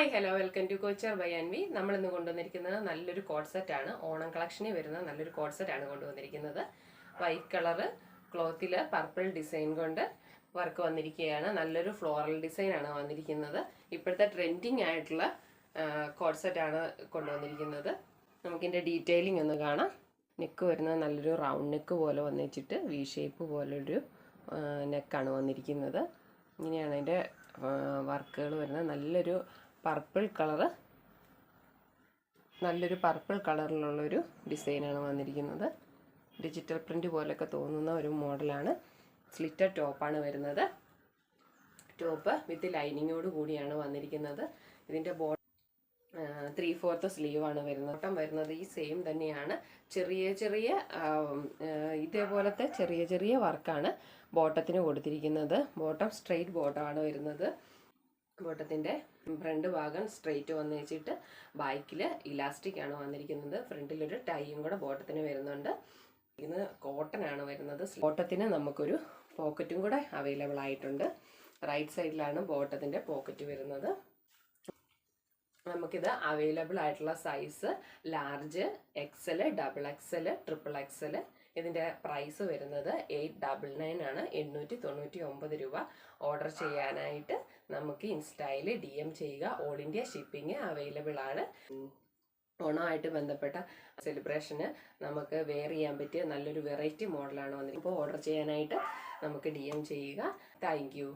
Hi hello welcome to കോച്ചർ by Anvi. നമ്മൾ ഇന്ന് കൊണ്ടുവന്നിരിക്കുന്നത് നല്ലൊരു കോഡ് സെറ്റ് ആണ്. ഓണം കളക്ഷനിൽ വരുന്ന നല്ലൊരു കോഡ് സെറ്റ് ആണ് കൊണ്ടുവന്നിരിക്കുന്നത്. വൈറ്റ് കളറ് ക്ലോത്തിൽ പർപ്പിൾ ഡിസൈൻ കൊണ്ട് വർക്ക് വന്നിരിക്കുകയാണ്. നല്ലൊരു ഫ്ലോറൽ ഡിസൈൻ ആണ് വന്നിരിക്കുന്നത്. ഇപ്പോഴത്തെ ട്രെൻഡിങ് ആയിട്ടുള്ള കോഡ് സെറ്റ് ആണ് കൊണ്ടുവന്നിരിക്കുന്നത്. നമുക്കിതിൻ്റെ ഡീറ്റെയിലിംഗ് ഒന്ന് കാണാം. നെക്ക് വരുന്നത് നല്ലൊരു റൗണ്ട് നെക്ക് പോലെ വന്നിച്ചിട്ട് വി ഷേപ്പ് പോലൊരു നെക്കാണ് വന്നിരിക്കുന്നത്. ഇങ്ങനെയാണ് അതിൻ്റെ വർക്കുകൾ വരുന്നത്. നല്ലൊരു പർപ്പിൾ കളറിലുള്ളൊരു ഡിസൈനാണ് വന്നിരിക്കുന്നത്. ഡിജിറ്റൽ പ്രിൻ്റ് പോലെയൊക്കെ തോന്നുന്ന ഒരു മോഡലാണ്. സ്ലിറ്റഡ് ടോപ്പാണ് വരുന്നത്. ടോപ്പ് വിത്ത് ലൈനിങ്ങോട് കൂടിയാണ് വന്നിരിക്കുന്നത്. ഇതിൻ്റെ 3/4 സ്ലീവാണ് വരുന്നത്. ബോട്ടം വരുന്നത് ഈ സെയിം തന്നെയാണ്. ചെറിയ ഇതേപോലത്തെ ചെറിയ വർക്കാണ് ബോട്ടത്തിന് കൊടുത്തിരിക്കുന്നത്. ബോട്ടം സ്ട്രെയിറ്റ് ബോട്ടമാണ് വരുന്നത്. ബോട്ടത്തിൻ്റെ ഫ്രണ്ട് ഭാഗം സ്ട്രെയിറ്റ് വന്ന് വെച്ചിട്ട് ബാക്കിൽ ഇലാസ്റ്റിക് ആണ് വന്നിരിക്കുന്നത്. ഫ്രണ്ടിലൊരു ടൈയും കൂടെ ബോട്ടത്തിന് വരുന്നുണ്ട്. ഇത് കോട്ടൺ ആണ് വരുന്നത്. ബോട്ടത്തിന് നമുക്കൊരു പോക്കറ്റും കൂടെ അവൈലബിൾ ആയിട്ടുണ്ട്. റൈറ്റ് സൈഡിലാണ് ബോട്ടത്തിൻ്റെ പോക്കറ്റ് വരുന്നത്. നമുക്കിത് അവൈലബിൾ ആയിട്ടുള്ള size large, XL, XXL, XXL. ഇതിൻ്റെ പ്രൈസ് വരുന്നത് 899 ആണ്. 899 രൂപ. ഓർഡർ ചെയ്യാനായിട്ട് നമുക്ക് ഇൻസ്റ്റയിൽ DM ചെയ്യുക. ഓൾ ഇന്ത്യ ഷിപ്പിംഗ് അവൈലബിൾ ആണ്. ഓണമായിട്ട് ബന്ധപ്പെട്ട സെലിബ്രേഷന് നമുക്ക് വെയർ ചെയ്യാൻ പറ്റിയ നല്ലൊരു വെറൈറ്റി മോഡലാണ് വന്നിരിക്കുന്നത്. ഇപ്പോൾ ഓർഡർ ചെയ്യാനായിട്ട് നമുക്ക് DM ചെയ്യുക. Thank you.